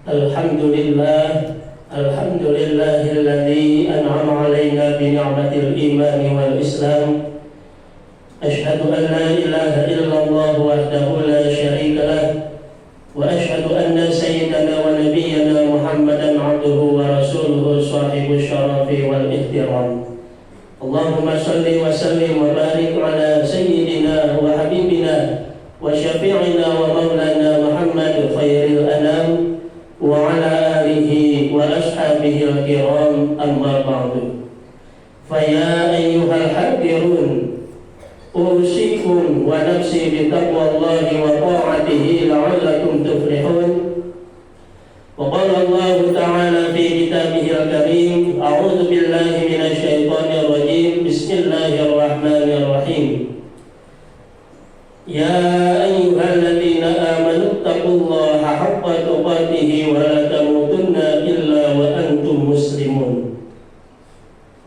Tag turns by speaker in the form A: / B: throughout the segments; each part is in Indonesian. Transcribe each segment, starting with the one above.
A: Alhamdulillah, alhamdulillahilladzi an'ama alaina bi ni'matil imani wal islam. Asyhadu an la ilaha illallah wahdahu la syarika lah, wa asyhadu anna sayyidana wa nabiyyana Muhammadan abduhu wa rasuluhu shahibus syarafi wal ihtiram. Allahumma shalli wa sallim wa barik ala sayyidina wa habibina wa syafi'ina wa maulana Muhammad khairil anam wa ala alihi wa ashabihi al-kiram, amma ba'du. Faya ayyuhal hadirun, usikum wa nafsi bi taqwallahi wa ta'atihi la'allakum tuflihun. Wa qala Allah ta'ala fi kitabihi al-karim, a'udzu billahi minasy syaithanir rajim, bismillahirrahmanirrahim. Ya ayyuhalladzina amanu taqullaha haqqa tuqatih wa la tamutunna illa wa antum muslimun.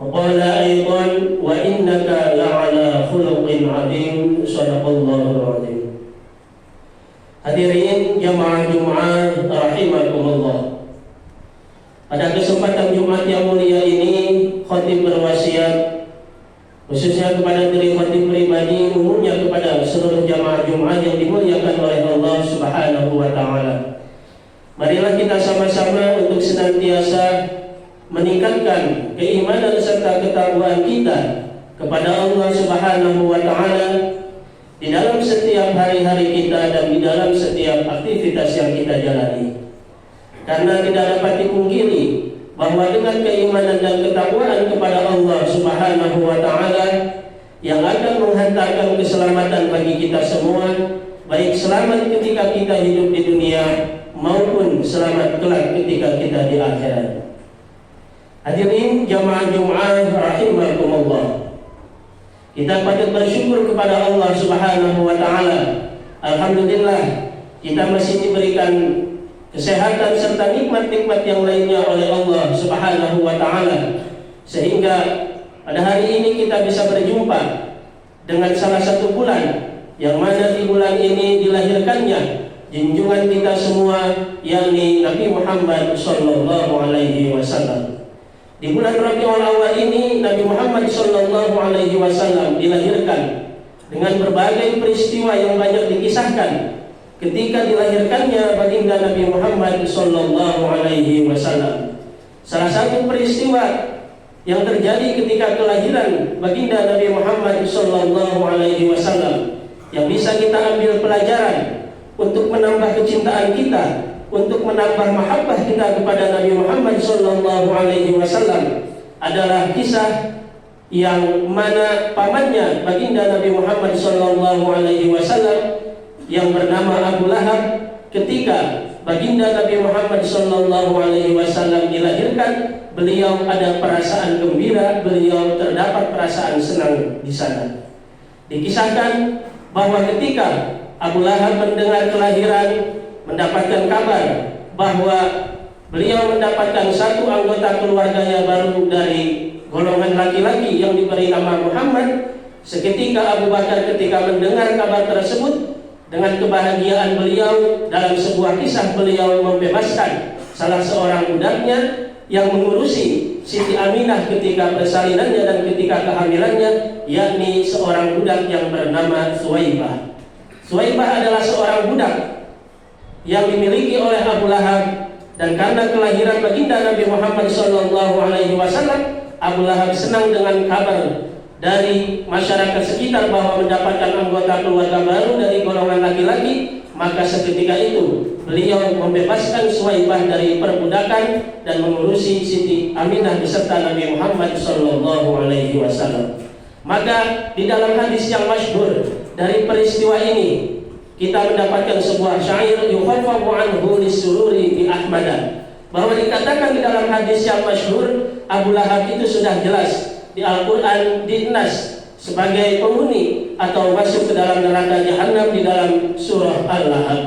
A: Wa qala aidan wa innaka la'ala khuluqin 'adzim. Shadaqallahul 'adzim. Hadirin jamaah Jumat rahimakumullah. Pada kesempatan Jumat yang mulia ini, khatib berwasiat khususnya kepada diri khatib pribadi, umumnya kepada seluruh jamaah Jumat yang dimuliakan oleh Allah Subhanahu wa taala. Marilah kita sama-sama untuk senantiasa meningkatkan keimanan serta ketakwaan kita kepada Allah Subhanahu wa taala di dalam setiap hari-hari kita dan di dalam setiap aktivitas yang kita jalani. Karena tidak dapat dipungkiri bahwa dengan keimanan dan ketakwaan kepada Allah Subhanahu wa taala yang akan menghantarkan keselamatan bagi kita semua, baik selamat ketika kita hidup di dunia maupun selamat kelak ketika kita di akhirat. Hadirin jamaah Jumat rahimakumullah. Kita patut bersyukur kepada Allah Subhanahu wa taala. Alhamdulillah kita masih diberikan kesehatan serta nikmat-nikmat yang lainnya oleh Allah Subhanahu wa taala, sehingga pada hari ini kita bisa berjumpa dengan salah satu bulan yang mana di bulan ini dilahirkannya junjungan kita semua, yakni Nabi Muhammad sallallahu alaihi wasallam. Di bulan Rabiul Awal ini Nabi Muhammad sallallahu alaihi wasallam dilahirkan dengan berbagai peristiwa yang banyak dikisahkan ketika dilahirkannya baginda Nabi Muhammad sallallahu alaihi wasallam. Salah satu peristiwa yang terjadi ketika kelahiran baginda Nabi Muhammad sallallahu alaihi wasallam yang bisa kita ambil pelajaran untuk menambah kecintaan kita, untuk menambah mahabbah kita kepada Nabi Muhammad sallallahu alaihi wasallam adalah kisah yang mana pamannya baginda Nabi Muhammad sallallahu alaihi wasallam yang bernama Abu Lahab, ketika baginda Nabi Muhammad sallallahu alaihi wasallam dilahirkan, beliau ada perasaan gembira, beliau terdapat perasaan senang di sana. Dikisahkan bahwa ketika Abu Lahab mendengar kelahiran, mendapatkan kabar bahwa beliau mendapatkan satu anggota keluarganya baru dari golongan laki-laki yang diberi nama Muhammad, seketika Abu Bakar ketika mendengar kabar tersebut, dengan kebahagiaan beliau, dalam sebuah kisah beliau membebaskan salah seorang budaknya yang mengurusi Siti Aminah ketika persalinannya dan ketika kehamilannya, yakni seorang budak yang bernama Suwaibah. Suwaibah adalah seorang budak yang dimiliki oleh Abu Lahab, dan karena kelahiran baginda Nabi Muhammad SAW, Abu Lahab senang dengan kabar dari masyarakat sekitar bahwa mendapatkan anggota keluarga baru dari golongan laki-laki. Maka seketika itu beliau membebaskan Suwaibah dari perbudakan dan mengurusi Siti Aminah beserta Nabi Muhammad SAW. Maka di dalam hadis yang masyhur dari peristiwa ini, kita mendapatkan sebuah syair yukhaffafu anhu lisururi bi Ahmada, bahwa dikatakan di dalam hadis yang masyhur, Abu Lahab itu sudah jelas di Al-Quran dinas sebagai penghuni atau masuk ke dalam neraka Jahannam di dalam surah Al-Lahab.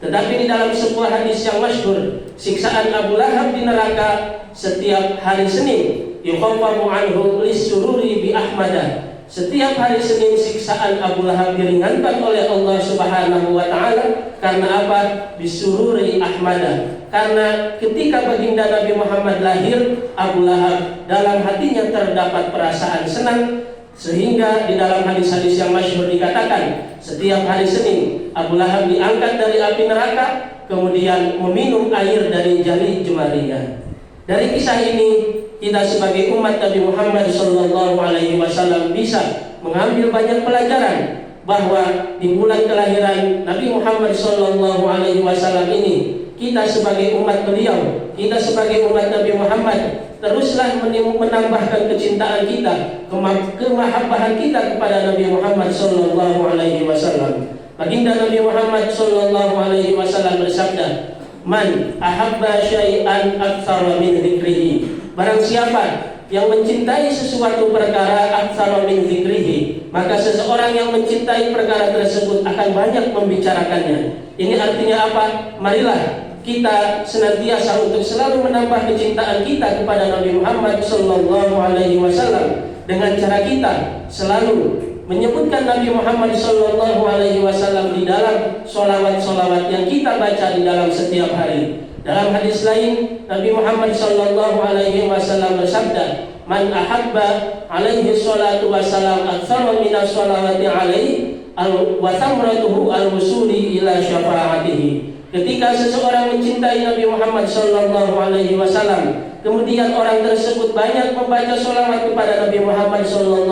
A: Tetapi di dalam sebuah hadis yang masyhur, siksaan Abu Lahab di neraka setiap hari Senin yukhaffafu anhu lisururi bi Ahmada, setiap hari Senin siksaan Abu Lahab diringankan oleh Allah Subhanahu wa taala. Karena apa? Bisururi Ahmada. Karena ketika baginda Nabi Muhammad lahir, Abu Lahab dalam hatinya terdapat perasaan senang, sehingga di dalam hadis-hadis yang masyhur dikatakan setiap hari Senin Abu Lahab diangkat dari api neraka, kemudian meminum air dari jari jemarinya. Dari kisah ini kita sebagai umat Nabi Muhammad SAW bisa mengambil banyak pelajaran bahwa di bulan kelahiran Nabi Muhammad SAW ini, kita sebagai umat beliau, kita sebagai umat Nabi Muhammad, teruslah menambahkan kecintaan kita, kemahabbahan kita kepada Nabi Muhammad SAW. Baginda Nabi Muhammad SAW bersabda, "Man ahabba syai'an aktsara min dzikrihi." Barang siapa yang mencintai sesuatu perkara aktsara min dzikrihi, maka seseorang yang mencintai perkara tersebut akan banyak membicarakannya. Ini artinya apa? Marilah kita senantiasa untuk selalu menambah kecintaan kita kepada Nabi Muhammad SAW dengan cara kita selalu menyebutkan Nabi Muhammad SAW di dalam solawat-solawat yang kita baca di dalam setiap hari. Dalam hadis lain, Nabi Muhammad SAW bersabda, "Man ahabba alaihi salatu wassalam aktsara minas salawati alaihi wa thamratuhu al-wusuli ila syafa'atihi." Ketika seseorang mencintai Nabi Muhammad SAW, kemudian orang tersebut banyak membaca sholawat kepada Nabi Muhammad SAW,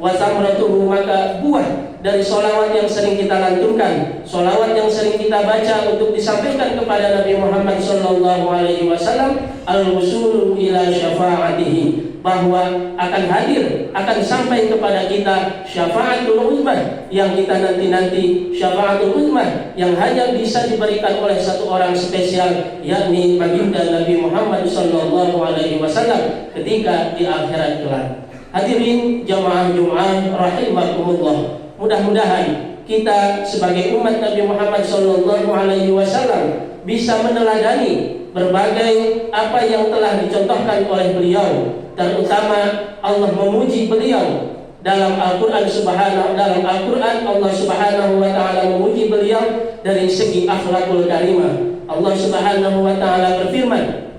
A: wa thamratuhu, maka buah dari sholawat yang sering kita lantunkan, sholawat yang sering kita baca untuk disampaikan kepada Nabi Muhammad SAW, al-wusulu ila syafa'atihi, bahwa akan hadir, akan sampai kepada kita syafaatul uzmah yang kita nanti-nanti, syafaatul uzmah yang hanya bisa diberikan oleh satu orang spesial, yakni baginda Nabi Muhammad SAW ketika di akhirat kelak. Hadirin jamaah Jumat rahimakumullah, mudah-mudahan kita sebagai umat Nabi Muhammad SAW bisa meneladani berbagai apa yang telah dicontohkan oleh beliau, terutama Allah memuji beliau dalam Al-Quran dalam Al-Quran Allah Subhanahu wa taala memuji beliau dari segi akhlakul karimah. Allah Subhanahu wa taala berfirman,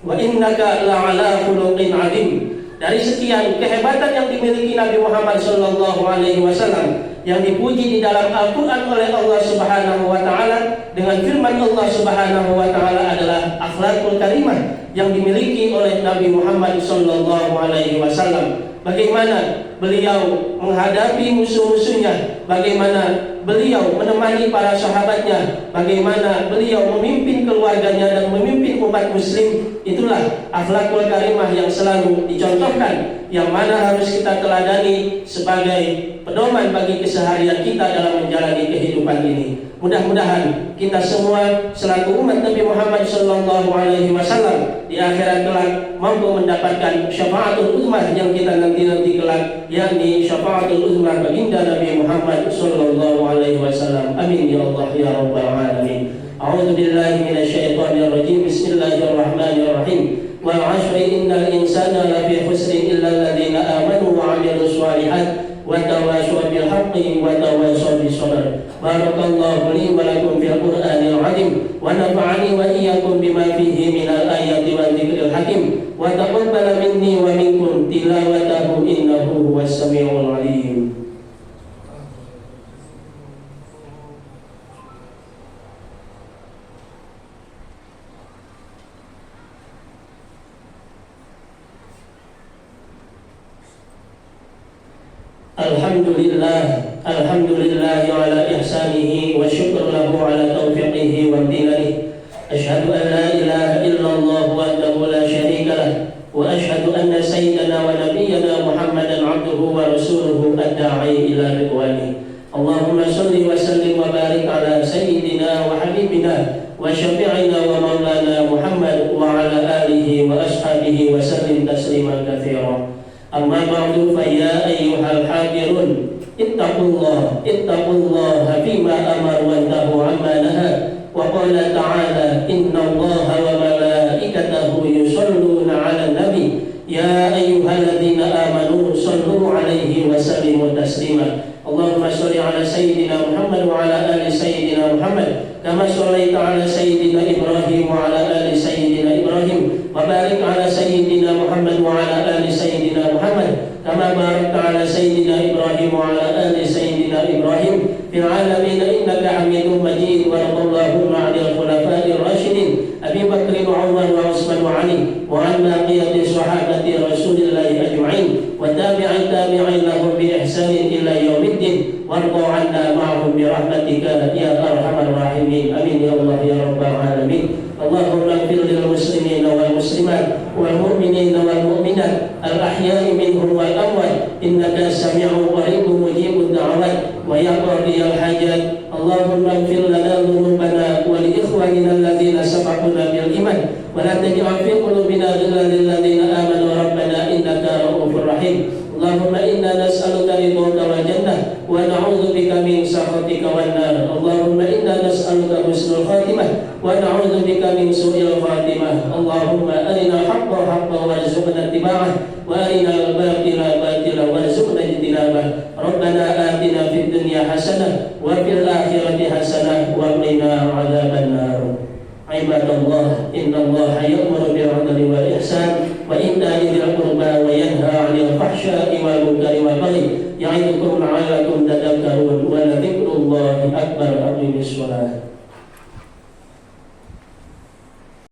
A: "Wa innaka la'ala khuluqin 'adzim." Dari sekian kehebatan yang dimiliki Nabi Muhammad SAW yang dipuji di dalam Al-Quran oleh Allah Subhanahu wa taala dengan firman Allah Subhanahu wa taala adalah akhlakul karimah yang dimiliki oleh Nabi Muhammad SAW. Bagaimana beliau menghadapi musuh-musuhnya, bagaimana beliau menemani para sahabatnya, bagaimana beliau memimpin keluarganya dan memimpin umat muslim. Itulah akhlakul karimah yang selalu dicontohkan, yang mana harus kita teladani sebagai pedoman bagi keseharian kita dalam menjalani kehidupan ini. Mudah-mudahan kita semua selaku umat Nabi Muhammad SAW di akhirat kelak mampu mendapatkan syafaatul uzmah yang kita nanti kelak, yakni syafaatul uzmah baginda Nabi Muhammad SAW. Amin ya Allah ya rabbal alamin. A'udzu billahi minasyaitonir rajim. Bismillahirrahmanirrahim. Wal 'ashri innal insana lafi khusrin illa alladziina aamanu wa 'amilus shalihaati wa tawassaw bil haqqi wa tawassaw bis sabr. Barakallahu li wa lakum fil Qur'anil 'azim wa nafa'ani wa iyyakum bima fihi minal ayati wa dzikril hakim wa taqabbala minni wa minkum tilawatahu innahu huwas samiul 'alim. Alhamdulillah ala ihsanihi wa syukur lahu ala taufiqihi wa amtinanihi. Ashhadu an la ilaha illallah wahdahu la syarika lah, wa ashhadu anna sayyidana wa nabiyyana Muhammadan abduhu wa rasuluhu ad-da'i ila ridwani. Allahumma salli wa sallim wa barik ala sayyidina wa habibina wa syafi'ina wa maulana Muhammad wa ala alihi wa ashabihi wa sallim tasliman katsira. Amma ba'du, fa ya ayyuhal hadirun ittaqullah fima amar wa nahu amma naha. Wa qala ta'ala innallaha wa malaikatahu yusholluna 'alan nabi ya ayyuhalladzina amanu shallu 'alaihi Muhammad kama shallaita ala sayyidina Ibrahim wa ala ali sayyidina Ibrahim wa barik ala sayyidina Muhammad wa ala ali sayyidina Muhammad kama barakta ala sayyidina Ibrahim wa ala ali sayyidina Ibrahim fil alamin innaka Hamidum Majid. Wa radallahu 'anil khulafa'ir rasyidin Abi Bakr wa Umar wa Utsman wa Ali wa an baqiyati sahabati Rasulillah ajma'in wa tabi'in lahum bi ihsanin ila yaumiddin warḍa 'anna ma'hum bi rahmatika ya arhamar rahimin. Amin ya Allah ya rabbal alamin. Allahumma ighfir lil muslimin wal muslimat wal mu'minin wal mu'minat al ahya'i minhum wal amwat innaka sami'un qaribun mujibud da'awat wa ya qadiyal hajat. Allahumma ighfir lana dhunubana wa li ikhwanina alladhina sabaquna bil iman wa la taj'al fi qulubina ghillan lil ladzina amanu rabbana innaka ra'ufur rahim. Allahumma inna nas'aluka ridhaka wal jannah wa na'udzu bika min sakhatika wan nar. Allahumma inna nas'aluka husnul khatimah wa na'udzu bika min su'il khatimah. Allahumma arina haqqa haqqan warzuqna ittiba'ah wa arina al-batila batila warzuqna ijtinabah. Rabbana atina fid dunya hasanah wa fil akhirati hasanah wa qina adzaban